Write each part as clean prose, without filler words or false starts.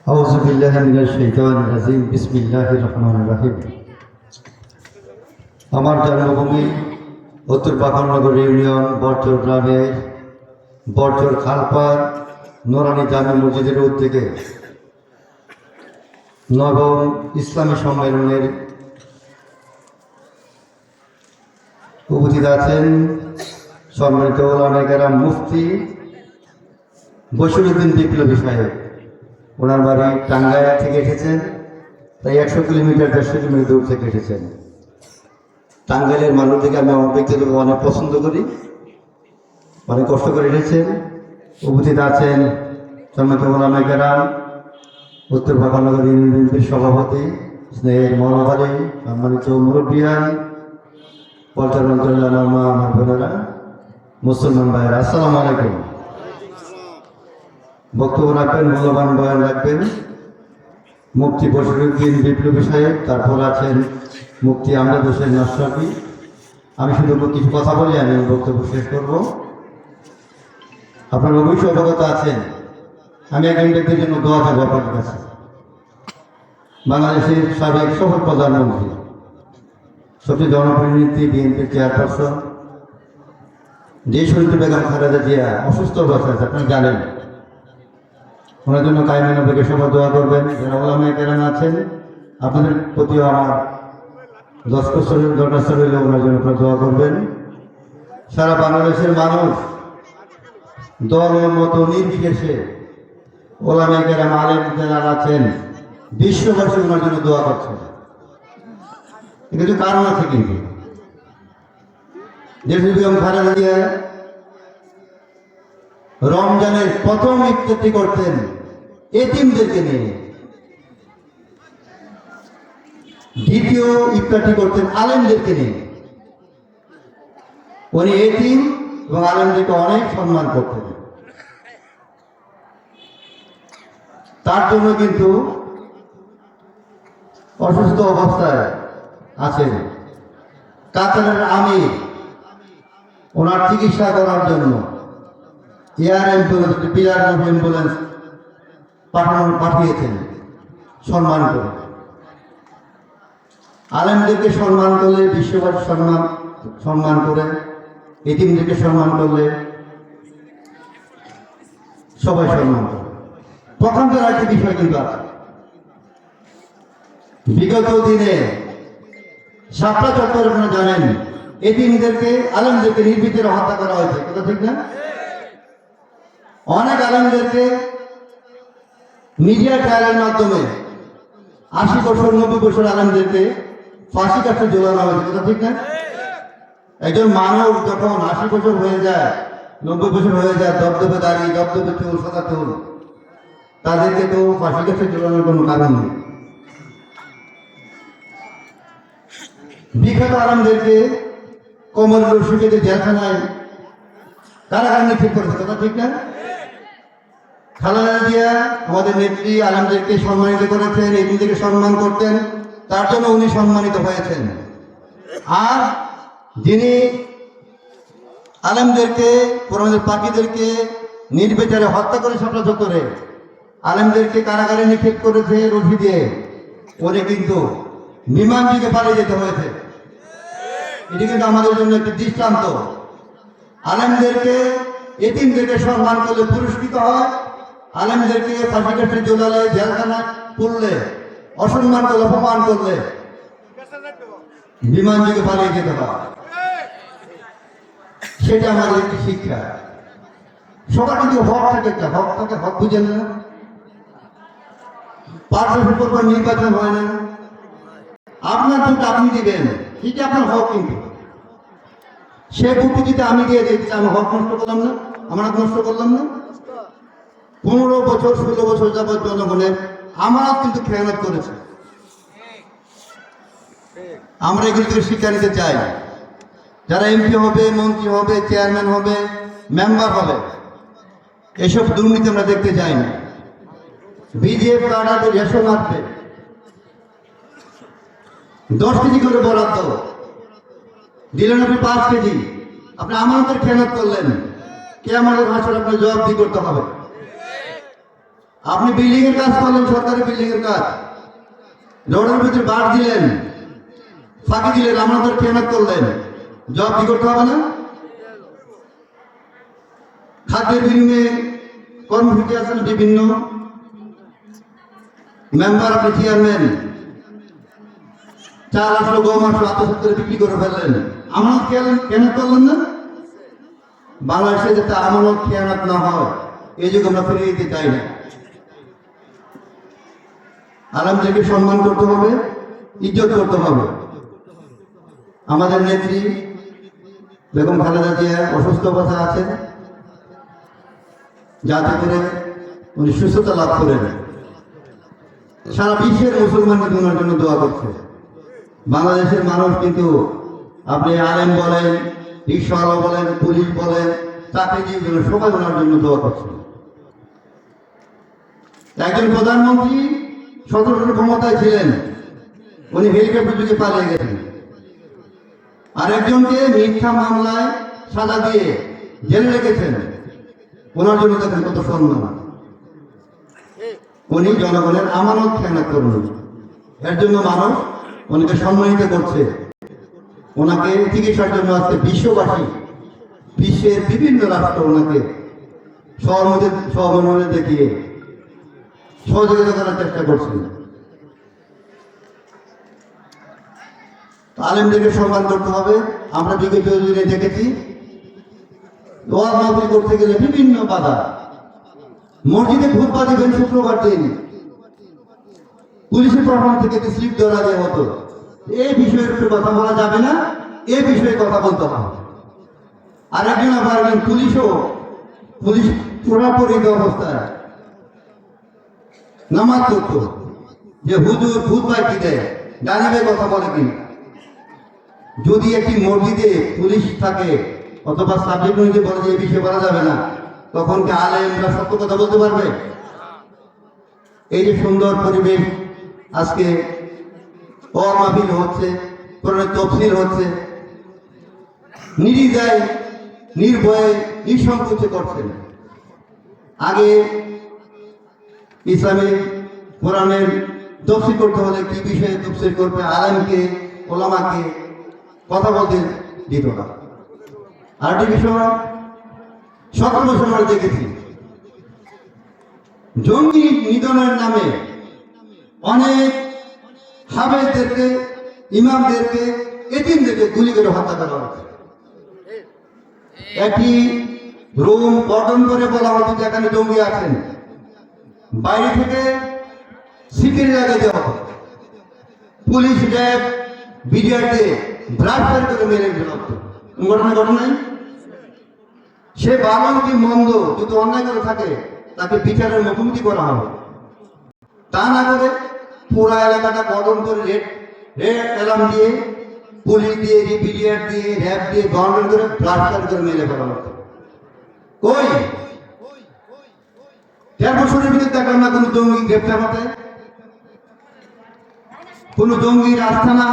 আউযু বিল্লাহি মিনাশ শাইতানির রাজিম। বিসমিল্লাহির রহমানির রহিম। আমার জন্মভূমি উত্তর পাখাননগর ইউনিয়ন বরচর গ্রামের বরচর খালপাড় নোরানি জামে মসজিদের উদ্যোগে নবম ইসলামী সম্মেলনের উপস্থিত আছেন সম্মানিত ওলামায়ে কেরাম মুফতি বশিরউদ্দিন বিপ্লবী সাহেব। ওনার বাড়ি টাঙ্গাইল থেকে এসেছেন, তাই 100 কিলোমিটার 150 কিলোমিটার দূর থেকে এসেছেন। টাঙ্গাইলের মানুষদেরকে আমি আমার ব্যক্তিগত অনেক পছন্দ করি, অনেক কষ্ট করে এসেছেন। উপস্থিত আছেন সম্মানিত ওলামায়ে কেরাম, উত্তর পাখাননগর ইউনিয়নের সভাপতি স্নেহের মনোভারী সম্মানিত মুরব্বিয়ান, পর্যায় অঞ্চলের আমার বোনেরা, মুসলমান ভাইয়েরা, আসসালামু আলাইকুম। বক্তব্য রাখবেন, মূল্যবান বয়ান রাখবেন মুফতি বশিরউদ্দিন বিপ্লবী সাহেব, তারপর আছেন মুফতি আমজাদ হোসেন আশরাফি। আমি শুধু কিছু কথা বলি, আমি বক্তব্য শেষ করব। আপনার অবশ্যই অবগত আছেন, আমি একজন ব্যক্তির জন্য দোয়া চাইব আপনার কাছে। বাংলাদেশের সাবেক সফল প্রধানমন্ত্রী, সবচেয়ে জনপ্রিয় নেত্রী, বিএনপির চেয়ারপারসন দেশনেত্রী বেগম খালেদা জিয়া অসুস্থ অবস্থায় আছে, আপনারা জানেন। ওনার জন্য কায়েমে নবীকে সবাই দোয়া করবেন। যারা ওলামায়ে কেরাম আছেন, আপনাদের প্রতিও আমার দরখাস্ত রইল, ওনার জন্য আপনারা দোয়া করবেন। সারা বাংলাদেশের মানুষ দল মত নির্বিশেষে ওলামায়ে কেরাম আলেম যারা আছেন বিশ্ববাসী ওনার জন্য দোয়া করছেন। কিছু কারণ আছে, কিন্তু দেশনেত্রী বেগম খালেদা জিয়া রমজানের প্রথম ইফতারটি করতেন এতিমদেরকে নিয়ে, দ্বিতীয় ইফতারটি করতেন আলেমদেরকে নিয়ে। উনি এতিম এবং আলেমদেরকে অনেক সম্মান করতেন। তার জন্য কিন্তু অসুস্থ অবস্থায় আছেন। কাতারের আমির ওনার চিকিৎসা করার জন্য এয়ার অ্যাম্বুলেন্স, পিলার অ্যাম্বুলেন্স পাঠিয়েছেন সম্মান করে। আলেমদেরকে সম্মান করলে বিশ্ববাসী সম্মান করে, এতিমদেরকে সম্মান করলে সবাই সম্মান করে। পক্ষান্তর একটি বিষয় কিন্তু আছে। বিগত দিনে শাপলা চত্বরে আপনারা জানেন, এতিমদেরকে আলেমদেরকে নির্বিচারে হত্যা করা হয়েছে, কথা ঠিক না? অনেক আলেমদেরকে মিডিয়া ট্রায়ালের মাধ্যমে 80 বছর 90 বছর আলেমদেরকে ফাঁসি কাটতে ঝোলানো হয়েছে, কথা ঠিক না? একজন মানুষ যখন 80 বছর হয়ে যায়, 90 বছর হয়ে যায়, দবদবে দাড়ি, দবদবে চুল, সাদা চুল, তাদেরকে তো ফাঁসি কাটতে ঝোলানোর কোনো কারণ নেই। বিখ্যাত আলেমদেরকে কোমর রশিকে জেলখানায় কারাগারে নিক্ষেপ করেছে, কথা ঠিক না? খালেদা জিয়া আমাদের নেত্রী আলেমদেরকে সম্মানিত করেছেন, এতিমদেরকে সম্মান করতেন, তার জন্য উনি সম্মানিত হয়েছেন। আর যিনি আলেমদেরকে, কোরআনের পাখিদেরকে নির্বিচারে হত্যা করে শাপলা চত্বরে আলেমদেরকে কারাগারে নিক্ষেপ করেছে রশি দিয়ে, উনি কিন্তু বিমান দিকে পালিয়ে যেতে হয়েছে। এটি কিন্তু আমাদের জন্য একটি দৃষ্টান্ত। আলেমদেরকে, এতিমদেরকে সম্মান করলে পুরস্কৃত হয়, আলেমদেরকে ফাঁসি কাটতে ঝোলালে, জেলখানা পুরলে, অসম্মান করলে, অপমান করলে বিমান দিকে পালিয়ে যেতে হয়। সেটা আমাদের একটি শিক্ষা। সবার কিন্তু হক থাকে, একটা হক থাকে, হক বুঝেন না? পার্শ্বশীল পর নির্বাচন হয় না, আপনার ভোট আপনি দিবেন, এটা আপনার হক। কিন্তু সে ভোটটি দিতে আমি দিয়ে দিচ্ছি, আমি হক নষ্ট করলাম না, আমার হক নষ্ট করলাম না। 15 বছর 16 বছর যাবৎ জনগণের আমানত কিন্তু খেয়ানত করেছে। আমরা এগুলো থেকে শিক্ষা নিতে চাই। যারা এমপি হবে, মন্ত্রী হবে, চেয়ারম্যান হবে, মেম্বার হবে, এসব দুর্নীতি আমরা দেখতে চাই না। বিজেপি কার্ডে রেশন আসবে, 10 কেজি করে বরাদ্দ দিলেন, আপনি 5 কেজি, আপনি আমাদের খেয়ানত করলেন। কে আমাদের ভাষার আপনার জবাবদিহি করতে হবে। আপনি বিল্ডিং এর কাজ করলেন, সরকারি বিল্ডিং এর কাজ, রোডের ভিতরে বার দিলেন, ফাঁকি দিলেন, আমাদের খেয়ানত করলেন, জব কি করতে হবে না? খাদ্যের বিনিময়ে কর্মসূচি আছেন বিভিন্ন, মেম্বার, আপনি চেয়ারম্যান, চাল আসলো, গম আসলো, আত্মসত্তরে বিক্রি করে ফেললেন, আমানত খেয়ানত করলেন না? বাংলাদেশে যাতে আমানত খেয়ানত না হয় এই যুগ আমরা ফিরে দিতে চাই না। আলেমদেরকে সম্মান করতে হবে, ইজ্জত করতে হবে। আমাদের নেত্রী বেগম খালেদা জিয়া অসুস্থ অবস্থায় আছেন, যাতে করে উনি সুস্থতা লাভ করেন। সারা বিশ্বের মুসলমান কিন্তু ওনার জন্য দোয়া করছে। বাংলাদেশের মানুষ কিন্তু আপনি আলেম বলেন, রিকশাওয়ালা বলেন, পুলিশ বলেন, চাকরিজীবী বলেন, সবাই ওনার জন্য দোয়া করছে। একজন প্রধানমন্ত্রী 17 ক্ষমতায় ছিলেন, উনি হেলিকপ্টার যুগে পালিয়ে গেছেন। আরেকজনকে মিথ্যা মামলায় সাজা দিয়ে জেলে রেখেছেন, ওনার জন্য দেখেন কত সম্মান। উনি জনগণের আমানত খেয়ানত করুন, এর জন্য মানুষ ওনাকে সম্মানিত করছে। ওনাকে চিকিৎসার জন্য আজকে বিশ্ববাসী, বিশ্বের বিভিন্ন রাষ্ট্র ওনাকে সহমর্মে দেখিয়ে সহযোগিতা করার চেষ্টা করছেন। আলেমদেরকে সম্মান করতে হবে। আমরা বিগত দিনে দেখেছি ওয়াজ মাহফিল করতে গেলে বিভিন্ন বাধা। মসজিদে খুতবা দিবেন শুক্রবার দিন, পুলিশের প্রশাসন থেকে স্লিপ ধরা দেওয়া হতো, এই বিষয়ের উপরে কথা বলা যাবে না, এই বিষয়ে কথা বলতে হবে। আর একজন আবার পুলিশ পুরাপুরি অবস্থায় নামাজ করতো, যে হুজুর খুতবায় কি দেয়, জানিবে কথা বলে কিনা। যদি একটি মসজিদে পুলিশ থাকে অথবা সাবজেক্ট অনুযায়ী বলে যে এই বিষয়ে বলা যাবে না, তখন কি আলেমরা সত্য কথা বলতে পারবে? এই যে সুন্দর পরিবেশ, আজকে ওয়াজ মাহফিল হচ্ছে, কোরআনের তাফসীর হচ্ছে, নির্দ্বিধায় নির্ভয়ে নিঃসংকোচে করছেন। আগে ইসলামী কোরআনের তাফসীর করতে হলে কি বিষয়ে তাফসীর করবে, আলেমকে, ওলামাকে কথা বলতে দিত না। আরেকটি বিষয় 17 বছর আমরা দেখেছি, জঙ্গি নিধনের নামে অনেক হাফেজদেরকে, ইমামদেরকে, এতিমদেরকে গুলি করে হত্যা করা হচ্ছে। একটি রুম গঠন করে বলা হতো যে এখানে জঙ্গি আছেন, বাইরে থেকে সিকিউরিটি লাগিয়ে দেওয়া হতো, পুলিশ, র্যাব, বিডিআরকে ব্লাড ফায়ার করে মেরে ফেলা হতো। ঘটনায় সে ভালো কি মন্দ যদি অন্যায় করে থাকে তাকে বিচারের মুখোমুখি করা হবে। তা না করে পুরা এলাকাটা গঠন করে রেড অ্যালার্ম দিয়ে, পুলিশ দিয়ে, বিডিআর দিয়ে, র্যাব দিয়ে গঠন করে ব্লাড ফায়ার করে মেরে ফেলা হতো। কই 13 বছরের ভিতরে দেখলাম না কোনো জঙ্গি গ্রেপ্তার হতে, কোন জঙ্গির আস্তানা,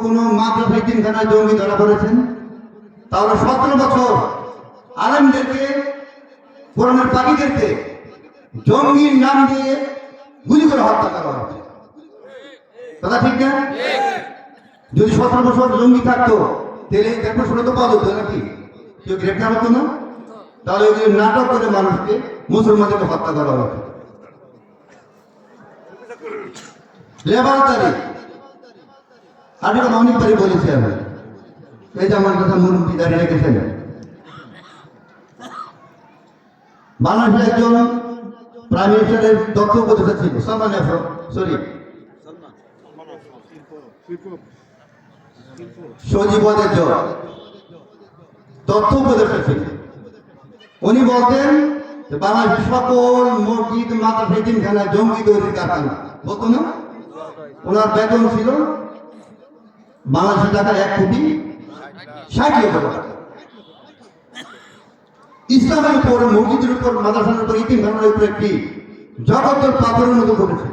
কোন মাদ্রাসা তিনখানায় জঙ্গি ধরা পড়েছেন। তাহলে 17 বছর আলেমদেরকে, কোরআনের পাখিদেরকে জঙ্গির নাম দিয়ে গুলি করে হত্যা করা হচ্ছে। কথা ঠিক না? যদি 17 বছর জঙ্গি থাকতো তাহলে 13 বছরে তো পাওয়া যেত নাকি, কেউ গ্রেপ্তার হতো না। তাহলে ওই নাটক করে মানুষকে, মুসলমানদেরকে হত্যা করা হতো। লেবারদারি আর এটা অনেকবারই বলেছি আমি, এই যে আমার কথা মুরব্বী দাঁড়িয়ে রেখেছেন। বাংলাদেশের একজন প্রাইম মিনিস্টারের দক্ষ উপদেষ্টা ছিল, সজীবদের তথ্য উপদেষ্টা ছিল। উনি বলতেন যে বাংলাদেশের সকল মসজিদ, মাদ্রাসা, এতিমখানায় জঙ্গি তৈরির কারখানা, বলতো না? ওনার বেতন ছিল বাংলাদেশের টাকা 1,60,00,000 টাকা। ইসলামের উপর, মসজিদের উপর, মাদ্রাসার উপর, ইতিমখানার উপর একটি জগতের পাথরের মতো ঘটেছে।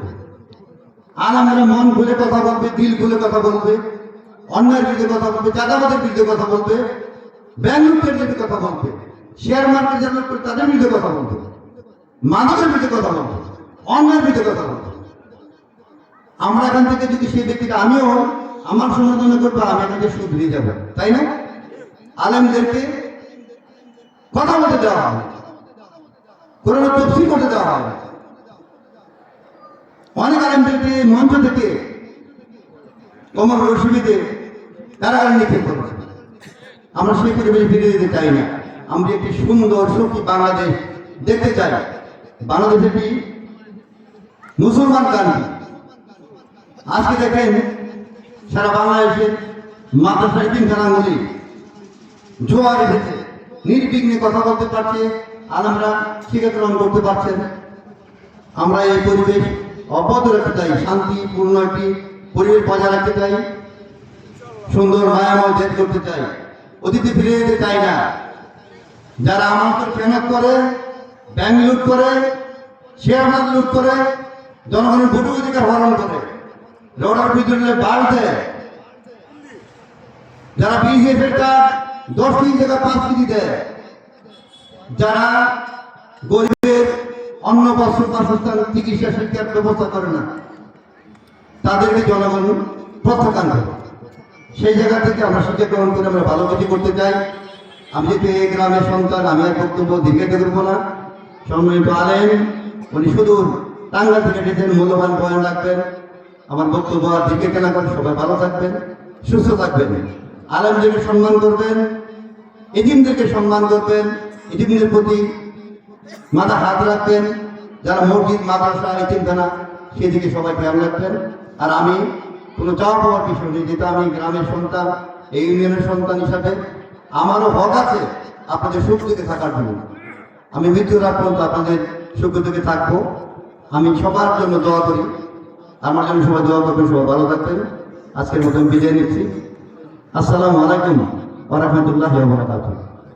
আলেমরা মন খুলে কথা বলবে, দিল খুলে কথা বলবে, অন্যায়ের বিরুদ্ধে কথা বলবে, চাঁদাবাদের বিরুদ্ধে কথা বলবে, ব্যাংক লুটের বিরুদ্ধে কথা বলবে, শেয়ার মার্কেট যারা তাদের বিরুদ্ধে কথা বলবে। মাদকের বিরুদ্ধে কথা বলবো, অন্যের বিরুদ্ধে কথা বলবো। আমরা এখান থেকে যদি সেই ব্যক্তিটা, আমিও আমার সমালোচনা করবো, আমি এখান থেকে শুধরে যাবো, তাই না? আলেমদেরকে কথা বলতে দেওয়া হয়, কোরআনের তাফসীর করতে দেওয়া হয়। অনেক আলেমদেরকে মঞ্চ থেকে কমর রশিদে কারাগারে নিক্ষেপ করেছে। আমরা সেই পরিবেশে ফিরে যেতে চাই না। আমরা একটি সুন্দর সুখী বাংলাদেশ দেখতে চাই। বাংলাদেশ একটি মুসলমান কান্ট্রি। আজকে দেখেন সারা বাংলাদেশে মাদ্রাসা এতিমখানাগুলি জোয়ার এসেছে, নির্বিঘ্নে কথা বলতে পারছে, আলেমরা শিক্ষা গ্রহণ করতে পারছেন। আমরা এই পরিবেশ অব্যাহত রাখতে চাই, শান্তিপূর্ণ একটি পরিবেশ বজায় রাখতে চাই, সুন্দর মায়াময় দেশ করতে চাই, অতীতে ফিরে যেতে চাই না। যারা আমাকে খেয়ানত করে, ব্যাংক লুট করে, শেয়ার বাজার লুট করে, জনগণের ভোট অধিকার হরণ করে, রোডার বিদ্যুতের বাড় দেয়, যারা বিএসএফের কাজ 10 কেজি জায়গা 5 কেজি দেয়, যারা গরিবের অন্ন বস্ত্র বাসস্থান চিকিৎসা শিক্ষার ব্যবস্থা করে না, তাদেরকে জনগণ প্রত্যাখ্যান করে। সেই জায়গা থেকে আমরা শিক্ষা গ্রহণ করে আমরা ভালো কিছু করতে চাই। আমি যেহেতু এই গ্রামের সন্তান, আমি আর বক্তব্য দীর্ঘায়িত করবো না। সম্মানিত আলেম, উনি শুধু টাঙ্গাইল থেকে এসেছেন, মূল্যবান বয়ান রাখবেন। আমার বক্তব্য আর দীর্ঘায়িত না করে সবাই ভালো থাকবেন, সুস্থ থাকবেন, আলেমদেরকে সম্মান করবেন, এতিমদেরকে সম্মান করবেন, এতিমদের প্রতি মাথা হাত রাখবেন, যারা মসজিদ মাদ্রাসা এতিমখানা সেদিকে সবাই খেয়াল রাখবেন। আর আমি কোনো চাওয়া পাওয়ার বিষয় নেই, যেহেতু আমি গ্রামের সন্তান, এই ইউনিয়নের সন্তান হিসাবে আমারও হক আছে আপনাদের সুখ দুঃখে থাকার জন্য। আমি মৃত্যুর আগ পর্যন্ত আপনাদের সুখ দুঃখে থাকবো। আমি সবার জন্য দোয়া করি, আমার জন্য সবাই দোয়া করবেন, সবাই ভালো থাকবেন। আজকের মতো বিদায় নিচ্ছি। আসসালামু আলাইকুম ওয়া রাহমাতুল্লাহি ওয়া বারাকাতুহু।